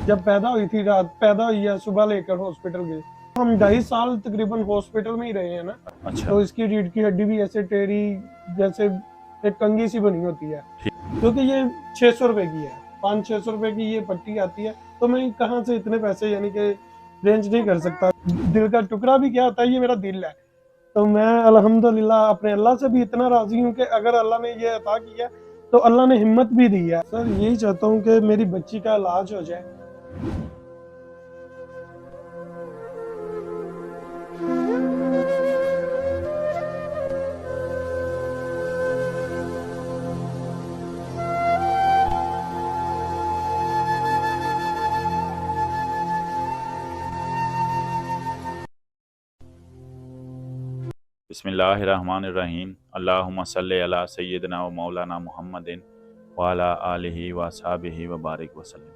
जब पैदा हुई थी, रात पैदा हुई है, सुबह लेकर हॉस्पिटल गए। हम 2.5 साल तकरीबन हॉस्पिटल में ही रहे हैं ना। अच्छा। तो इसकी रीढ़ की हड्डी भी ऐसे टेढ़ी, जैसे एक कंघी सी बनी होती है। क्योंकि ये 600 रुपए की है, 500-600 रुपए की ये पट्टी आती है। तो मैं कहाँ से इतने पैसे यानी कि रेंज नहीं कर सकता। दिल का टुकड़ा भी क्या होता है, ये मेरा दिल है। तो मैं अल्हम्दुलिल्लाह अपने अल्लाह से भी इतना राजी हूँ कि अगर अल्लाह ने ये अता किया तो अल्लाह ने हिम्मत भी दी है। सर यही चाहता हूँ कि मेरी बच्ची का इलाज हो जाए। बिस्मिल्लाहिर्रहमानिर्रहीम। अल्लाहुम्मा सल्ली अला सय्यिदना व मौलाना मुहम्मदिन व अला आलिहि व अस्हाबिहि व बारिक वसल्लम।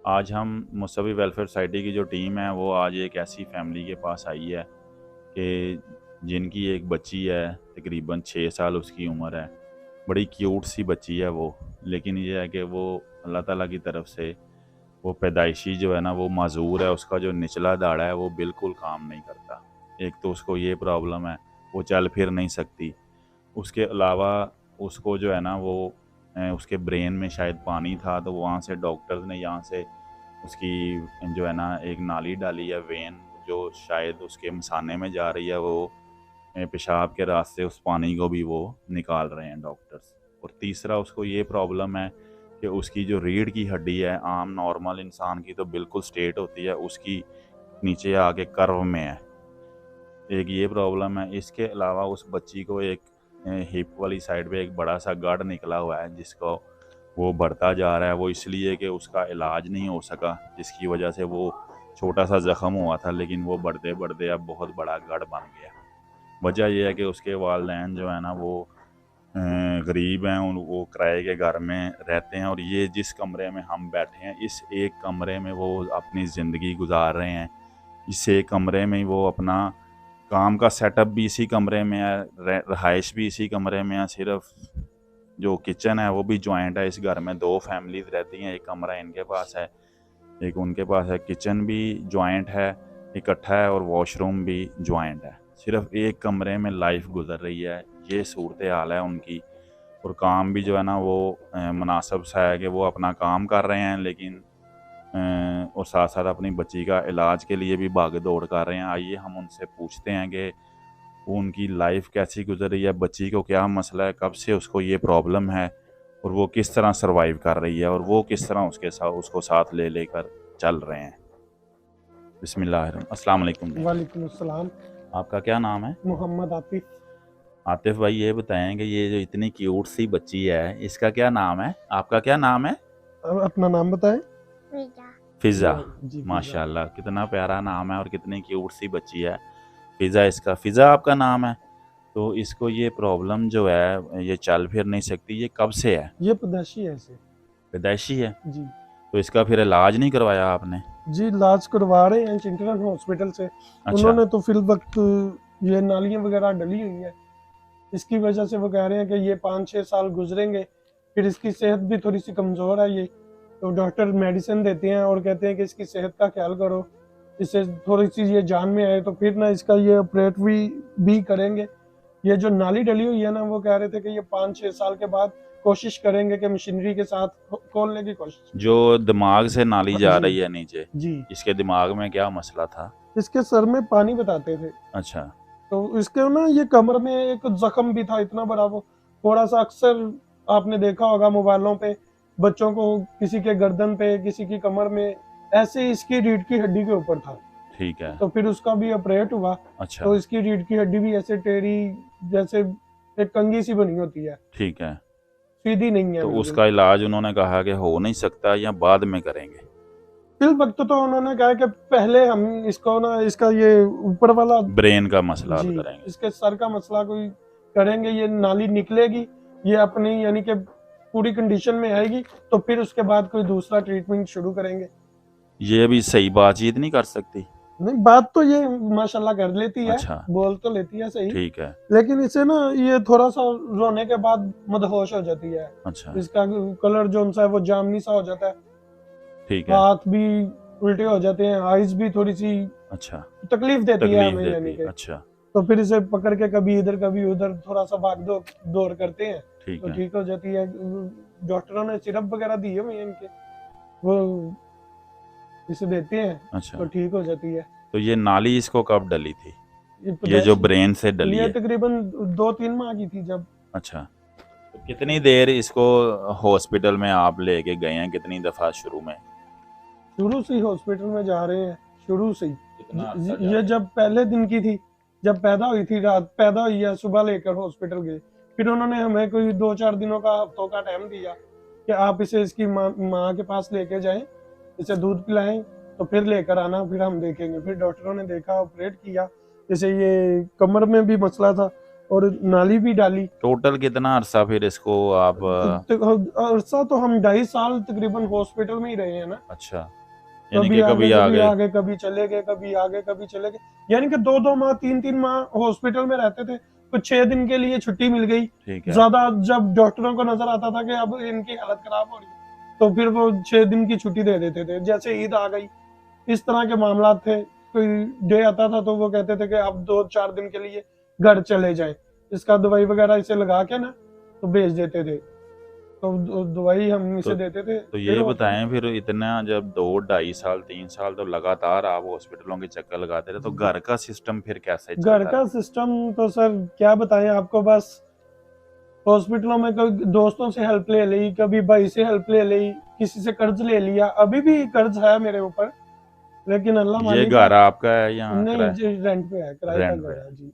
आज हम मुस्तवी वेलफेयर सोसाइटी की जो टीम है वो आज एक ऐसी फैमिली के पास आई है कि जिनकी एक बच्ची है, तकरीबन 6 साल उसकी उम्र है। बड़ी क्यूट सी बच्ची है वो, लेकिन ये है कि वो अल्लाह ताला की तरफ से वो पैदाइशी जो है ना वो माजूर है। उसका जो निचला दाढ़ा है वो बिल्कुल काम नहीं करता। एक तो उसको ये प्रॉब्लम है, वो चल फिर नहीं सकती। उसके अलावा उसको जो है ना वो उसके ब्रेन में शायद पानी था, तो वहाँ से डॉक्टर्स ने यहाँ से उसकी जो है ना एक नाली डाली है, वेन, जो शायद उसके मसाने में जा रही है। वो पेशाब के रास्ते उस पानी को भी वो निकाल रहे हैं डॉक्टर्स। और तीसरा उसको ये प्रॉब्लम है कि उसकी जो रीढ़ की हड्डी है, आम नॉर्मल इंसान की तो बिल्कुल स्ट्रेट होती है, उसकी नीचे आके कर्व में है। एक ये प्रॉब्लम है। इसके अलावा उस बच्ची को एक हिप वाली साइड पे एक बड़ा सा गढ़ निकला हुआ है, जिसको वो बढ़ता जा रहा है। वो इसलिए कि उसका इलाज नहीं हो सका, जिसकी वजह से वो छोटा सा ज़ख़म हुआ था, लेकिन वो बढ़ते बढ़ते अब बहुत बड़ा गढ़ बन गया। वजह यह है कि उसके वालिदैन जो है ना वो गरीब हैं, वो किराए के घर में रहते हैं। और ये जिस कमरे में हम बैठे हैं, इस एक कमरे में वो अपनी ज़िंदगी गुजार रहे हैं। इस एक कमरे में ही वो अपना काम का सेटअप भी इसी कमरे में है, रहाइश भी इसी कमरे में है। सिर्फ जो किचन है वो भी जॉइंट है। इस घर में 2 फैमिलीज रहती हैं, एक कमरा इनके पास है, एक उनके पास है। किचन भी जॉइंट है, इकट्ठा है, और वॉशरूम भी जॉइंट है। सिर्फ एक कमरे में लाइफ गुजर रही है, ये सूरत हाल है उनकी। और काम भी जो है ना वो मुनासिब सा है कि वो अपना काम कर रहे हैं, लेकिन और साथ साथ अपनी बच्ची का इलाज के लिए भी भाग दौड़ कर रहे हैं। आइए हम उनसे पूछते हैं कि वो उनकी लाइफ कैसी गुजर रही है, बच्ची को क्या मसला है, कब से उसको ये प्रॉब्लम है, और वो किस तरह सरवाइव कर रही है, और वो किस तरह उसको साथ ले लेकर चल रहे हैं। बिस्मिल्लाह। अस्सलाम वालेकुम। वालेकुम अस्सलाम। आपका क्या नाम है? मोहम्मद आतिफ। आतिफ भाई, ये बताएं कि ये जो इतनी क्यूट सी बच्ची है, इसका क्या नाम है? आपका क्या नाम है? अपना नाम बताएं। फिज़ा। जी माशाल्लाह, कितना प्यारा नाम है और कितनी क्यूट सी बच्ची है। फ़िज़ा, इसका फ़िज़ा आपका नाम है। तो इसको ये प्रॉब्लम जो है, ये चल फिर नहीं सकती, ये कब से है? ये पैदाइशी है इसे। पैदाइशी है? जी तो इसका फिर इलाज नहीं करवाया आपने? जी, इलाज करवा रहे हैं चिल्ड्रन हॉस्पिटल से। अच्छा। उन्होंने तो फिल वक्त ये नालियां वगैरह डली हुई है, इसकी वजह से वो कह रहे हैं कि ये 5-6 साल गुजरेंगे, फिर इसकी सेहत भी थोड़ी सी कमज़ोर है ये। तो डॉक्टर मेडिसिन देते हैं और कहते हैं कि इसकी सेहत का ख्याल करो, इससे थोड़ी सी ये जान में आए तो फिर ना इसका ये ऑपरेट भी करेंगे। ये जो नाली डली हुई है ना, वो कह रहे थे कि ये 5-6 साल के बाद कोशिश करेंगे कि मशीनरी के साथ खोलने की कोशिश। जो दिमाग से नाली जा जी रही है नीचे, जी, इसके दिमाग में क्या मसला था? इसके सर में पानी बताते थे। अच्छा। तो इसके ना ये कमर में एक जख्म भी था इतना बड़ा। वो थोड़ा सा अक्सर आपने देखा होगा मोबाइलों पे, बच्चों को किसी के गर्दन पे, किसी की कमर में, ऐसे इसकी रीढ़ की हड्डी के ऊपर था। ठीक है। तो फिर उसका भी ऑपरेट हुआ। अच्छा। तो इसकी रीढ़ की हड्डी भी ऐसे टेढ़ी, जैसे एक कंघी सी बनी होती है, ठीक है। सीधी नहीं है तो बिल्कुल। उसका इलाज उन्होंने कहा कि हो नहीं सकता या बाद में करेंगे? फिर वक्त तो उन्होंने कहा कि पहले हम इसको ना, इसका ये ऊपर वाला, ब्रेन का मसला हल जी, करेंगे। इसके सर का मसला कोई करेंगे, ये नाली निकलेगी, ये अपनी यानी कि पूरी कंडीशन में आएगी, तो फिर उसके बाद कोई दूसरा ट्रीटमेंट शुरू करेंगे। ये अभी सही बातचीत नहीं कर सकती? नहीं, बात तो ये माशाल्लाह कर लेती है, अच्छा। बोल तो लेती है सही, ठीक है। लेकिन इसे ना ये थोड़ा सा रोने के बाद मदहोश हो जाती है। अच्छा। इसका कलर जो सा है वो जामनी सा हो जाता है। ठीक है। हाथ भी उल्टे हो जाते हैं, आइज भी थोड़ी सी अच्छा, तकलीफ देती है तकलीफ हमें, देती यानी है। कि अच्छा, तो फिर इसे पकड़ के कभी इधर कभी उधर थोड़ा सा भाग दो दौड़ करते हैं ठीक तो है। ठीक हो जाती है। डॉक्टरों ने सिरप वगैरह दिए हुए हैं इनके, वो इसे देते हैं अच्छा, तो ठीक हो जाती है। तो ये नाली इसको कब डली थी? ये ये जो पैदाइश ब्रेन से डली ये है? तकरीबन 2-3 माह की थी जब। अच्छा, तो कितनी देर इसको हॉस्पिटल में आप लेके गए हैं, कितनी दफ़ा शुरू में? शुरू से ही हॉस्पिटल में जा रहे हैं, शुरू से ही। कितना अर्सा जा ये रहे हैं? जब पहले दिन की थी, जब पैदा हुई थी, रात पैदा हुई है, सुबह लेकर हॉस्पिटल गए। फिर उन्होंने हमें कोई 2-4 दिनों का, हफ्तों का टाइम दिया कि आप इसे इसकी माँ के पास लेके जाएं, इसे दूध पिलाएं, तो फिर लेकर आना, फिर हम देखेंगे। फिर डॉक्टरों ने देखा, ऑपरेट किया। जैसे ये कमर में भी मसला था और नाली भी डाली। टोटल कितना अरसा फिर इसको आप अरसा तो हम 2.5 साल तकरीबन हॉस्पिटल में ही रहे हैं ना। अच्छा, यानी कभी कि आगे कभी आ कभी गए? आगे कभी चले गए, कभी आगे कभी चले गए, यानी कि 2-2 माह 3-3 माह हॉस्पिटल में रहते थे। कुछ 6 दिन के लिए छुट्टी मिल गई। ठीक है। ज्यादा जब डॉक्टरों को नजर आता था कि अब इनकी हालत खराब हो रही है, तो फिर वो 6 दिन की छुट्टी दे देते थे। जैसे ईद आ गई, इस तरह के मामला थे। कोई डे आता था तो वो कहते थे कि आप 2-4 दिन के लिए घर चले जाएं, इसका दवाई वगैरह इसे लगा के ना तो भेज देते थे। तो दवाई हम तो इसे देते थे। तो फिर ये बताएं, फिर इतना जब 2 ढाई साल 3 साल तो लगातार आप हॉस्पिटलों के चक्कर लगाते रहे, तो घर का सिस्टम फिर कैसे घर चलता का रहा? सिस्टम तो सर क्या बताएं आपको, बस हॉस्पिटलों में कभी दोस्तों से हेल्प ले ली, कभी भाई से हेल्प ले ली, किसी से कर्ज ले लिया। अभी भी कर्ज है मेरे ऊपर, लेकिन अल्लाह ये मालिक है। घर आपका है या नहीं किराए? जी, रेंट पे है, किराए का रेंट पे घर है? है जी।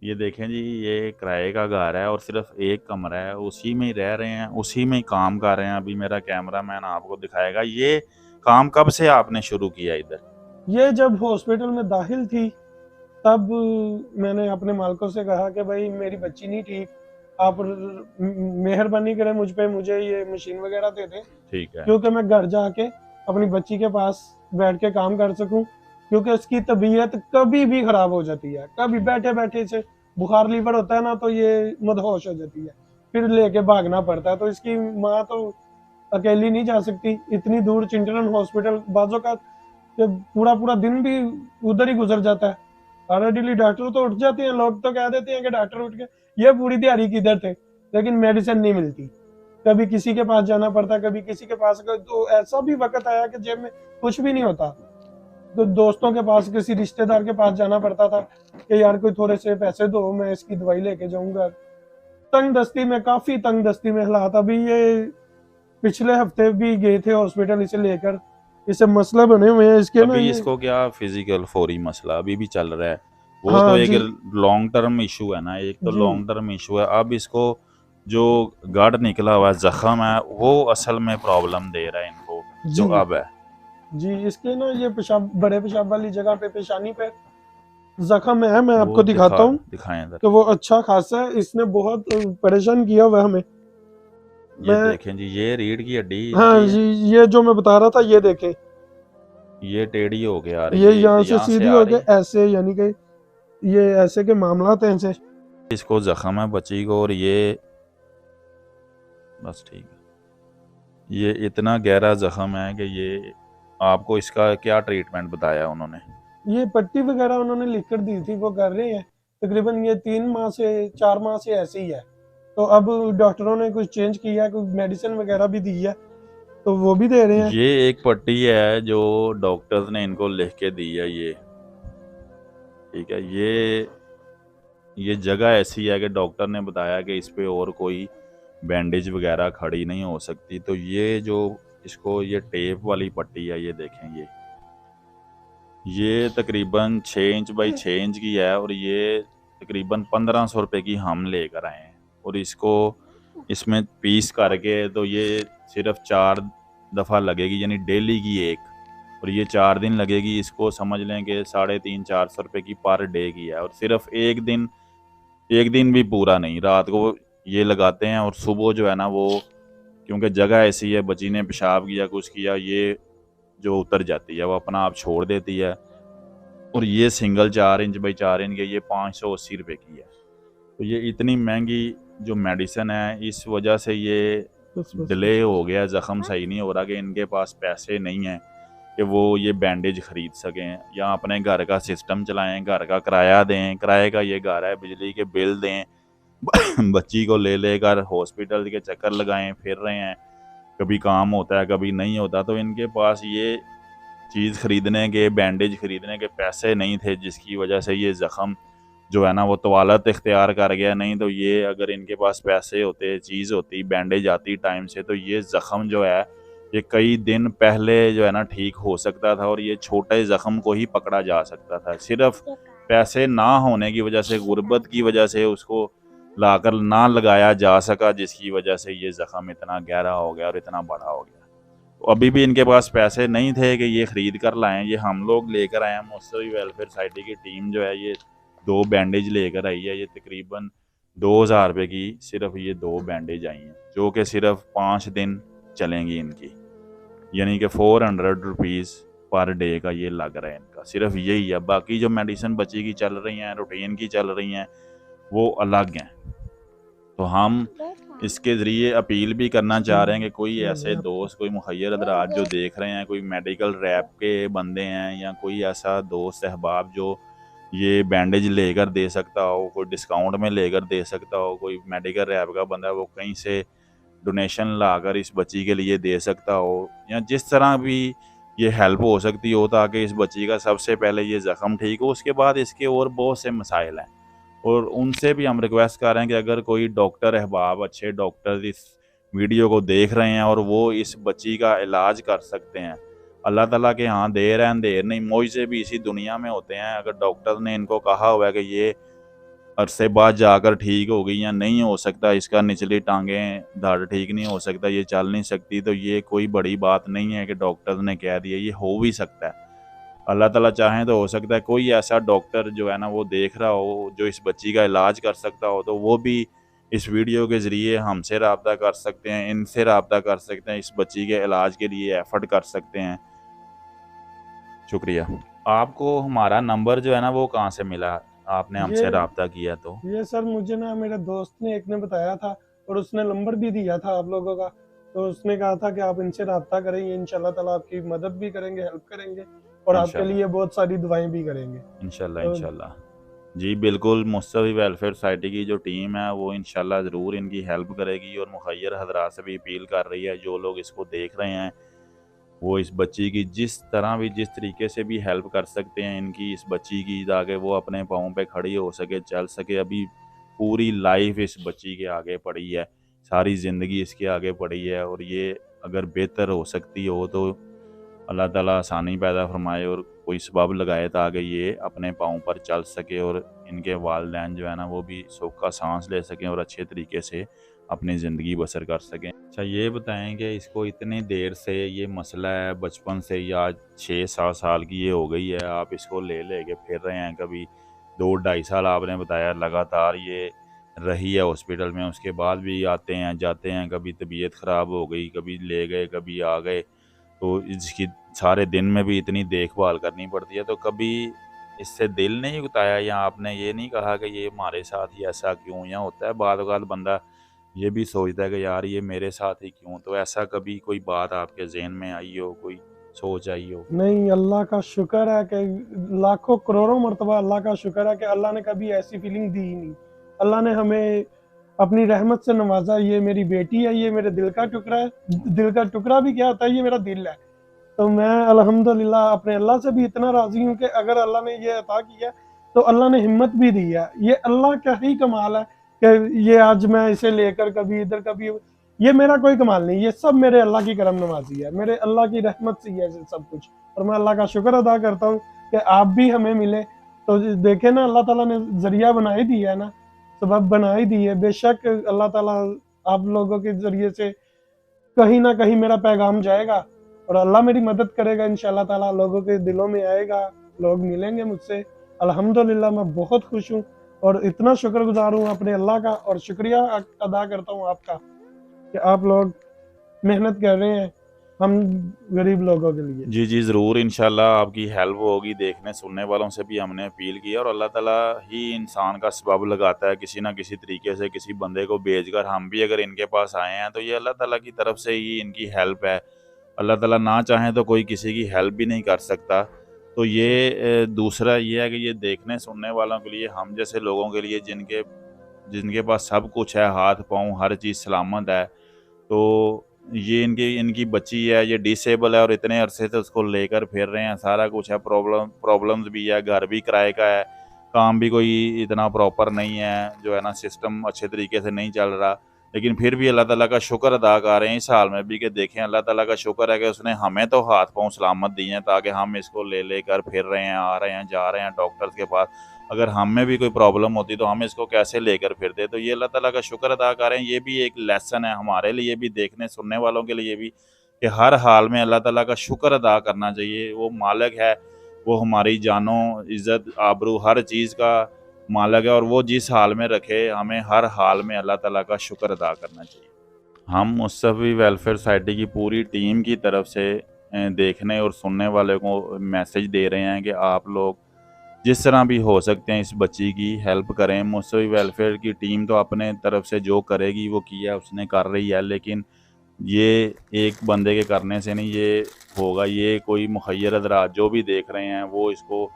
ये देखें जी, ये किराए का घर है और सिर्फ एक कमरा है, उसी में ही रह रहे हैं, उसी में ही काम कर रहे हैं। अभी मेरा कैमरामैन आपको दिखाएगा। ये काम कब से आपने शुरू किया इधर? ये जब हॉस्पिटल में दाखिल थी, तब मैंने अपने मालिकों से कहा कि भाई मेरी बच्ची नहीं ठीक, आप मेहरबानी करें मुझ पे, मुझे ये मशीन वगैरह दे दें, ठीक है। क्योंकि मैं घर जाके अपनी बच्ची के पास बैठ के काम कर सकूं। क्योंकि उसकी तबीयत कभी भी खराब हो जाती है, कभी बैठे बैठे से बुखार लीवर होता है ना, तो ये मदहोश हो जाती है, फिर लेके भागना पड़ता है। तो इसकी माँ तो अकेली नहीं जा सकती इतनी दूर। चिल्ड्रन हॉस्पिटल बाजों का पूरा पूरा दिन भी उधर ही गुजर जाता है। ऑलरेडी डॉक्टर तो उठ जाते हैं, लोग तो कह देते हैं कि डॉक्टर उठ गए, ये पूरी दिहाड़ी किधर थे, लेकिन मेडिसिन नहीं मिलती। कभी किसी के पास जाना पड़ता, कभी किसी के पास। तो ऐसा भी वक्त आया कि जेब में कुछ भी नहीं होता, तो दोस्तों के पास, किसी रिश्तेदार के पास जाना पड़ता था कि यार कोई थोड़े से पैसे दो, मैं इसकी दवाई लेके जाऊंगा। तंग दस्ती में, काफी तंग दस्ती में हालात। अभी ये पिछले हफ्ते भी गए थे हॉस्पिटल इसे लेकर, इसे मसला बने हुए हैं इसके ना अभी ये। इसको क्या फिजिकल फौरी मसला अभी भी चल रहा है? वो तो हाँ एक जी लॉन्ग टर्म इशू है ना, एक तो जी लॉन्ग टर्म इशू है। अब इसको जो गढ़ निकला हुआ जख्म है वो असल में प्रॉब्लम दे रहा है इनको, जो जी अब है। जी। इसके ना ये पेशाब, बड़े पेशाब वाली जगह पे, पेशानी पे जख्म है। मैं वो आपको दिखाता हूँ दिखाएं इधर। कि वो अच्छा खासा है। इसने बहुत परेशान किया हुआ हमें। ये मैं, देखें जी, ये रीढ़ की हड्डी हाँ इनकी है। जी, ये जो मैं बता रहा था, ये देखें, ये टेढ़ी हो के आ रही ये है, यहाँ से यहाँ से सीधी आ हो रही गए है। ऐसे, यानी कि ये ऐसे के मामलात हैं इनसे। इसको जख्म है बच्ची को, और ये बस ठीक है। ये इतना गहरा जख्म है कि ये आपको इसका क्या ट्रीटमेंट बताया उन्होंने? ये पट्टी वगैरह उन्होंने लिख कर दी थी, वो कर रहे हैं। तकरीबन ये 3 माह से 4 माह से ऐसे ही है। तो अब डॉक्टरों ने कुछ चेंज किया है, कुछ मेडिसिन वगैरह भी दी है, तो वो भी दे रहे हैं। ये एक पट्टी है जो डॉक्टर्स ने इनको लिख के दी है, ये ठीक है। ये जगह ऐसी है कि डॉक्टर ने बताया कि इस पे और कोई बैंडेज वगैरह खड़ी नहीं हो सकती। तो ये जो इसको ये टेप वाली पट्टी है, ये देखें, ये तकरीबन 6 इंच बाई 6 इंच की है, और ये तकरीबन 1500 रुपये की हम लेकर आए हैं। और इसको इसमें पीस करके तो ये सिर्फ 4 दफ़ा लगेगी, यानी डेली की एक, और ये 4 दिन लगेगी। इसको समझ लें कि 350-400 रुपये की पर डे की है। और सिर्फ एक दिन भी पूरा नहीं, रात को ये लगाते हैं और सुबह जो है ना, वो क्योंकि जगह ऐसी है, बच्ची ने पेशाब किया कुछ किया, ये जो उतर जाती है वो अपना आप छोड़ देती है। और ये सिंगल 4 इंच बाई 4 इंच की, ये 580 रुपये की है। तो ये इतनी महंगी जो मेडिसिन है, इस वजह से ये बस बस डिले हो गया, ज़ख़म सही नहीं हो रहा कि इनके पास पैसे नहीं हैं कि वो ये बैंडेज ख़रीद सकें या अपने घर का सिस्टम चलाएं, घर का किराया दें, किराए का ये घर है, बिजली के बिल दें, बच्ची को ले लेकर हॉस्पिटल के चक्कर लगाएं, फिर रहे हैं, कभी काम होता है कभी नहीं होता। तो इनके पास ये चीज़ ख़रीदने के, बैंडेज ख़रीदने के पैसे नहीं थे, जिसकी वजह से ये ज़ख़म जो है ना वो तवालत इख्तियार कर गया। नहीं तो ये अगर इनके पास पैसे होते, चीज़ होती, बैंडेज आती टाइम से, तो ये ज़ख़म जो है ये कई दिन पहले जो है ना ठीक हो सकता था और ये छोटे ज़ख़म को ही पकड़ा जा सकता था। सिर्फ पैसे ना होने की वजह से, गुर्बत की वजह से उसको लाकर ना लगाया जा सका, जिसकी वजह से ये ज़ख़म इतना गहरा हो गया और इतना बड़ा हो गया। तो अभी भी इनके पास पैसे नहीं थे कि ये ख़रीद कर लाएँ, ये हम लोग लेकर आए हैं। मुस्तवी वेलफेयर सोसाइटी की टीम जो है ये 2 बैंडेज लेकर आई है। ये तकरीबन 2000 रुपये की सिर्फ ये 2 बैंडेज आई हैं, जो कि सिर्फ 5 दिन चलेंगी इनकी, यानी कि 400 रुपीज़ पर डे का ये लग रहा है इनका, सिर्फ यही है। बाकी जो मेडिसिन बच्ची की चल रही हैं, रूटीन की चल रही हैं, वो अलग हैं। तो हम इसके ज़रिए अपील भी करना चाह रहे हैं कि कोई ऐसे दोस्त, कोई मुखय्यर हज़रात जो देख रहे हैं, कोई मेडिकल रैप के बंदे हैं या कोई ऐसा दोस्त अहबाब जो ये बैंडेज लेकर दे सकता हो, कोई डिस्काउंट में लेकर दे सकता हो, कोई मेडिकल रैप का बंदा वो कहीं से डोनेशन लाकर इस बच्ची के लिए दे सकता हो, या जिस तरह भी ये हेल्प हो सकती हो ताकि इस बच्ची का सबसे पहले ये ज़ख़म ठीक हो। उसके बाद इसके और बहुत से मसाइल हैं और उनसे भी हम रिक्वेस्ट कर रहे हैं कि अगर कोई डॉक्टर अहबाब, अच्छे डॉक्टर इस वीडियो को देख रहे हैं और वो इस बच्ची का इलाज कर सकते हैं, अल्लाह ताला के यहाँ देर है अंधेर नहीं, मुआवजे भी इसी दुनिया में होते हैं। अगर डॉक्टर ने इनको कहा हुआ है कि ये अरसे बाद जाकर ठीक हो गई या नहीं हो सकता, इसका निचली टांगें धड़ ठीक नहीं हो सकता, ये चल नहीं सकती, तो ये कोई बड़ी बात नहीं है कि डॉक्टर ने कह दिया, ये हो भी सकता है। अल्लाह ताला चाहें तो हो सकता है कोई ऐसा डॉक्टर जो है ना वो देख रहा हो जो इस बच्ची का इलाज कर सकता हो, तो वो भी इस वीडियो के ज़रिए हमसे रब्ता कर सकते हैं, इनसे रब्ता कर सकते हैं, इस बच्ची के इलाज के लिए एफ़र्ट कर सकते हैं। शुक्रिया। आपको हमारा नंबर जो है ना वो कहाँ से मिला? आपने हमसे ये रब्ता किया तो? ये सर मुझे ना मेरे दोस्त ने एक ने बताया था और उसने नंबर भी दिया था आप लोगों का। तो उसने कहा था कि आप इनसे राब्ता करें, ये इंशाल्लाह ताला आपकी मदद भी करेंगे, हेल्प करेंगे और आपके इंशाल्लाह, लिए बहुत सारी दुआएं भी करेंगे। इंशाल्लाह, तो इंशाल्लाह। जी बिल्कुल, मुस्तवी वेलफेयर सोसाइटी की जो टीम है वो इंशाल्लाह ज़रूर इनकी हेल्प करेगी और मुखय्यर हज़रात से भी अपील कर रही है, जो लोग इसको देख रहे हैं वो इस बच्ची की जिस तरह भी, जिस तरीके से भी हेल्प कर सकते हैं इनकी, इस बच्ची की, ताकि वो अपने पाँव पे खड़ी हो सके, चल सके। अभी पूरी लाइफ इस बच्ची के आगे पड़ी है, सारी ज़िंदगी इसके आगे पड़ी है और ये अगर बेहतर हो सकती हो तो अल्लाह ताला आसानी पैदा फरमाए और कोई सबब लगाए ताकि ये अपने पाँव पर चल सके और इनके वालिदैन जो है ना वो भी सुख का सांस ले सकें और अच्छे तरीके से अपनी ज़िंदगी बसर कर सकें। अच्छा ये बताएं कि इसको इतनी देर से ये मसला है, बचपन से या 6-7 साल की ये हो गई है, आप इसको ले के फिर रहे हैं, कभी 2-2.5 साल आपने बताया लगातार ये रही है हॉस्पिटल में, उसके बाद भी आते हैं जाते हैं, कभी तबीयत ख़राब हो गई, कभी ले गए कभी आ गए, तो इसकी सारे दिन में भी इतनी देखभाल करनी पड़ती है। तो कभी इससे दिल नहीं उताया या आपने ये नहीं कहा कि ये हमारे साथ ही ऐसा क्यों? या होता है बाद औक़ात बंदा ये भी सोचता है कि यार ये मेरे साथ ही क्यों? तो ऐसा कभी कोई बात आपके ज़हन में आई हो, कोई सोच आई हो? नहीं, अल्लाह का शुक्र है कि लाखों करोड़ों मर्तबा अल्लाह का शुक्र है कि अल्लाह ने कभी ऐसी फीलिंग दी ही नहीं। अल्लाह ने हमें अपनी रहमत से नवाजा। ये मेरी बेटी है, ये मेरे दिल का टुकड़ा है। दिल का टुकड़ा भी क्या होता है, ये मेरा दिल है। तो मैं अल्हम्दुलिल्लाह अपने अल्लाह से भी इतना राज़ी हूँ कि अगर अल्लाह ने ये अता किया तो अल्लाह ने हिम्मत भी दी है। ये अल्लाह का ही कमाल है कि ये आज मैं इसे लेकर कभी इधर कभी, ये मेरा कोई कमाल नहीं, ये सब मेरे अल्लाह की करम नवाजी है, मेरे अल्लाह की रहमत से ही है ये सब कुछ। और मैं अल्लाह का शुक्र अदा करता हूँ कि आप भी हमें मिले। तो देखे ना, अल्लाह ताला ने ज़रिया बना ही दिया है ना, सबब बना ही दी है। बेशक अल्लाह ताला आप लोगों के ज़रिए से कहीं ना कहीं मेरा पैगाम जाएगा और अल्लाह मेरी मदद करेगा इंशाल्लाह ताला, लोगों के दिलों में आएगा, लोग मिलेंगे मुझसे। अल्हम्दुलिल्लाह मैं बहुत खुश हूँ और इतना शुक्रगुजार हूँ अपने अल्लाह का और शुक्रिया अदा करता हूँ आपका कि आप लोग मेहनत कर रहे हैं हम गरीब लोगों के लिए। जी जी ज़रूर, इंशाल्लाह आपकी हेल्प होगी। देखने सुनने वालों से भी हमने अपील की है, और अल्लाह ताला ही इंसान का सबब लगाता है किसी ना किसी तरीके से, किसी बंदे को भेजकर। हम भी अगर इनके पास आए हैं तो ये अल्लाह ताला की तरफ से ही इनकी हेल्प है। अल्लाह ताला ना चाहे तो कोई किसी की हेल्प भी नहीं कर सकता। तो ये दूसरा ये है कि ये देखने सुनने वालों के लिए, हम जैसे लोगों के लिए जिनके जिनके पास सब कुछ है, हाथ पाँव हर चीज़ सलामत है, तो ये इनकी इनकी बच्ची है, ये डिसेबल है और इतने अरसे से उसको लेकर फिर रहे हैं, सारा कुछ है, प्रॉब्लम्स भी है, घर भी किराए का है, काम भी कोई इतना प्रॉपर नहीं है, जो है ना सिस्टम अच्छे तरीके से नहीं चल रहा। लेकिन फिर भी अल्लाह ताला का शुक्र अदा कर रहे हैं इस हाल में भी, कि देखें अल्लाह ताला का शुक्र है कि उसने हमें तो हाथ पाँव सलामत दिए हैं, ताकि हम इसको ले लेकर फिर रहे हैं, आ रहे हैं, जा रहे हैं डॉक्टर्स के पास। अगर हम में भी कोई प्रॉब्लम होती तो हम इसको कैसे लेकर फिरते। तो ये अल्लाह ताला का शुक्र अदा करें, ये भी एक लेसन है हमारे लिए भी, देखने सुनने वालों के लिए भी, कि हर हाल में अल्लाह ताला का शुक्र अदा करना चाहिए। वो मालिक है, वो हमारी जानों, इज़्ज़त, आबरू हर चीज़ का मालिक है, और वो जिस हाल में रखे, हमें हर हाल में अल्लाह ताला का शुक्र अदा करना चाहिए। हम मुस्तफ़ी वेलफेयर सोसाइटी की पूरी टीम की तरफ से देखने और सुनने वाले को मैसेज दे रहे हैं कि आप लोग जिस तरह भी हो सकते हैं इस बच्ची की हेल्प करें। मुस्तफ़ी वेलफेयर की टीम तो अपने तरफ से जो करेगी वो किया, उसने कर रही है, लेकिन ये एक बंदे के करने से नहीं ये होगा। ये कोई मुखय्यर हज़रात जो भी देख रहे हैं वो इसको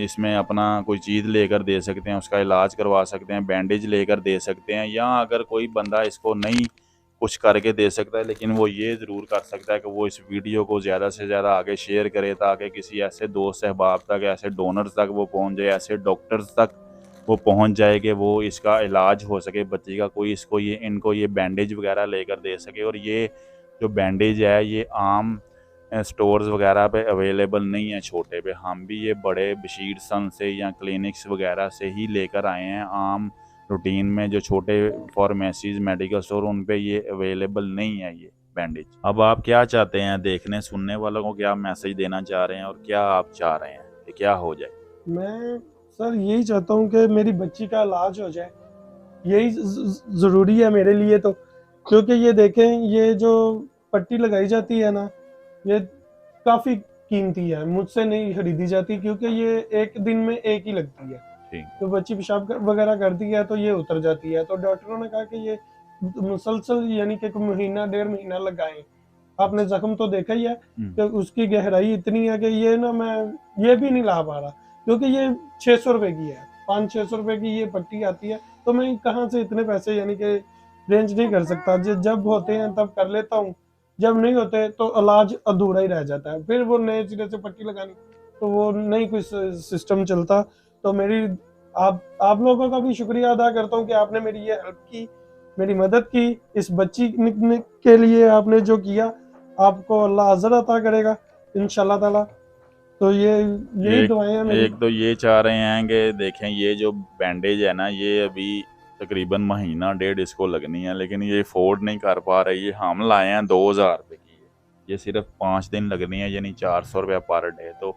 इसमें अपना कोई चीज़ लेकर दे सकते हैं, उसका इलाज करवा सकते हैं, बैंडेज लेकर दे सकते हैं, या अगर कोई बंदा इसको नहीं कुछ करके दे सकता है, लेकिन वो ये ज़रूर कर सकता है कि वो इस वीडियो को ज़्यादा से ज़्यादा आगे शेयर करे, ताकि किसी ऐसे दोस्त अहबाब तक, ऐसे डोनर्स तक वो पहुंच जाए, ऐसे डॉक्टर्स तक वो पहुंच जाए कि वो इसका इलाज हो सके बच्ची का, कोई इसको ये इनको ये बैंडेज वगैरह लेकर दे सके। और ये जो बैंडेज है ये आम स्टोर्स वगैरह पे अवेलेबल नहीं है छोटे पे, हम भी ये बड़े बशीर सन से या क्लिनिक्स वगैरह से ही लेकर आए हैं। आम रूटीन में जो छोटे फार्मेसीज, मेडिकल स्टोर, उन पे ये अवेलेबल नहीं है ये बैंडेज। अब आप क्या चाहते हैं, देखने सुनने वालों को क्या मैसेज देना चाह रहे हैं, और क्या आप चाह रहे हैं कि क्या हो जाए? मैं सर यही चाहता हूँ कि मेरी बच्ची का इलाज हो जाए, यही ज़रूरी है मेरे लिए तो। क्योंकि ये देखें, ये जो पट्टी लगाई जाती है ना, ये काफ़ी कीमती है, मुझसे नहीं खरीदी जाती, क्योंकि ये एक दिन में एक ही लगती है। ठीक। तो बच्ची पेशाब वगैरह करती है तो ये उतर जाती है, तो डॉक्टरों ने कहा कि ये मुसलसल यानी कि महीना 1.5 महीना लगाएं। आपने जख्म तो देखा ही है कि उसकी गहराई इतनी है कि ये ना, मैं ये भी नहीं ला पा रहा, क्योंकि ये 600 रुपए की है, 500-600 रुपए की ये पट्टी आती है। तो मैं कहाँ से इतने पैसे यानी कि रेंज नहीं कर सकता। जब होते हैं तब कर लेता हूँ, जब नहीं होते तो इलाज अधूरा ही रह जाता है, फिर वो नए सिरे से पट्टी लगानी, तो वो नहीं कुछ सिस्टम चलता। तो मेरी आप लोगों का भी शुक्रिया अदा करता हूँ कि आपने मेरी ये हेल्प की, मेरी मदद की। इस बच्ची के लिए आपने जो किया, आपको अल्लाह अज़र अता करेगा इंशाल्लाह ताला। तो यही दुआएं हैं मेरी। एक तो ये चाह रहे हैं कि देखें ये जो बैंडेज है ना, ये अभी तकरीबन महीना डेढ़ इसको लगनी है, लेकिन ये अफोर्ड नहीं कर पा रही है। हम लाए हैं 2000 रुपये की, ये सिर्फ 5 दिन लगनी है, यानी 400 रुपया पर डे। तो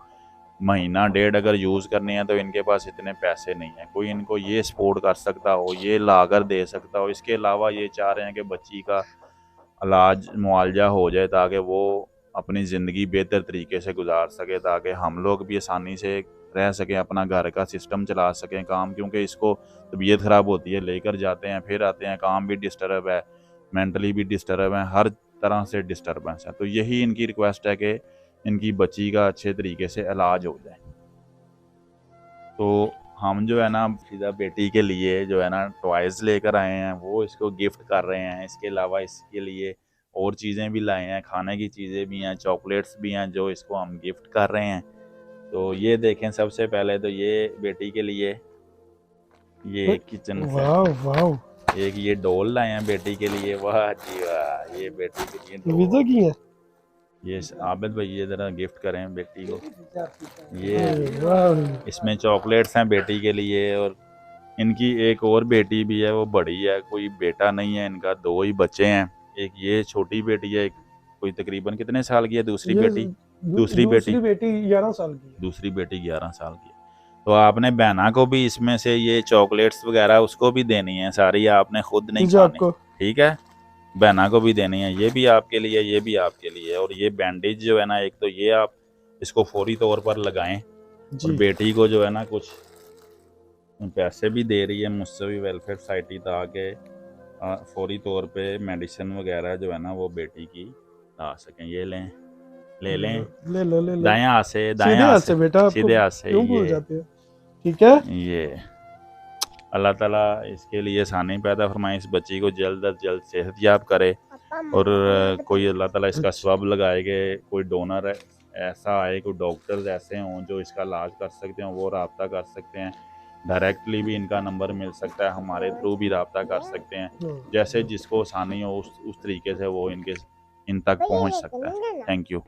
महीना डेढ़ अगर यूज़ करनी है तो इनके पास इतने पैसे नहीं है। कोई इनको ये सपोर्ट कर सकता हो, ये लाकर दे सकता हो। इसके अलावा ये चाह रहे हैं कि बच्ची का इलाज मुआवजा हो जाए, ताकि वो अपनी ज़िंदगी बेहतर तरीके से गुजार सके, ताकि हम लोग भी आसानी से रह सकें, अपना घर का सिस्टम चला सकें, काम। क्योंकि इसको तबीयत ख़राब होती है, लेकर जाते हैं, फिर आते हैं, काम भी डिस्टर्ब है, मेंटली भी डिस्टर्ब है, हर तरह से डिस्टर्बेंस है। तो यही इनकी रिक्वेस्ट है कि इनकी बच्ची का अच्छे तरीके से इलाज हो जाए। तो हम जो है ना सीधा बेटी के लिए जो है ना टॉयज़ लेकर आए हैं, वो इसको गिफ्ट कर रहे हैं। इसके अलावा इसके लिए और चीज़ें भी लाए हैं, खाने की चीज़ें भी हैं, चॉकलेट्स भी हैं, जो इसको हम गिफ्ट कर रहे हैं। तो ये देखें, सबसे पहले तो ये बेटी के लिए ये किचन वाह वाह, एक ये डोल लाए हैं बेटी के लिए। वाह जी वाह, ये बेटी के लिए विज़ा डोल। की है। ये आबिद भाई ये ज़रा गिफ्ट करें बेटी को। ये वाह, इसमें चॉकलेट्स हैं बेटी के लिए, और इनकी एक और बेटी भी है, वो बड़ी है, कोई बेटा नहीं है इनका, 2 ही बच्चे हैं। एक ये छोटी बेटी है, एक कोई तकरीबन कितने साल की है दूसरी ये बेटी? दूसरी बेटी 11 साल की है। दूसरी बेटी 11 साल की है। तो आपने बहना को भी इसमें से ये चॉकलेट्स वगैरह उसको भी देनी है, सारी आपने खुद नहीं जी खानी, आपको ठीक है? बहना को भी देनी है, ये भी आपके लिए, ये भी आपके लिए। और ये बैंडेज जो है ना, एक तो ये आप इसको फौरी तौर पर लगाएं, और जी बेटी को जो है ना कुछ पैसे भी दे रही है मुस्तवी वेलफेयर सोसाइटी, ताकि फौरी तौर पे मेडिसिन वगैरह जो है ना वो बेटी की ला सकें। ये लें, ले लें, ले लो ले लो, दाएं हाथ से, दाएं सीधे हाथ हाथ से, से बेटा, आपको सीधे हाथ से। क्यों भूल ये जाते हो? ठीक है, ये अल्लाह ताला इसके लिए आसानी पैदा फरमाए, इस बच्ची को जल्द अज जल्द सेहतयाब करे, और कोई अल्लाह ताला इसका अच्छा। सबब लगाए कि कोई डोनर ऐसा आए, कोई डॉक्टर्स ऐसे हों जो इसका इलाज कर सकते हों, वो रब्ता कर सकते हैं। डायरेक्टली भी इनका नंबर मिल सकता है, हमारे थ्रू भी रब्ता कर सकते हैं। जैसे जिसको आसानी हो उस तरीके से वो इन तक पहुंच सकता है। Thank you.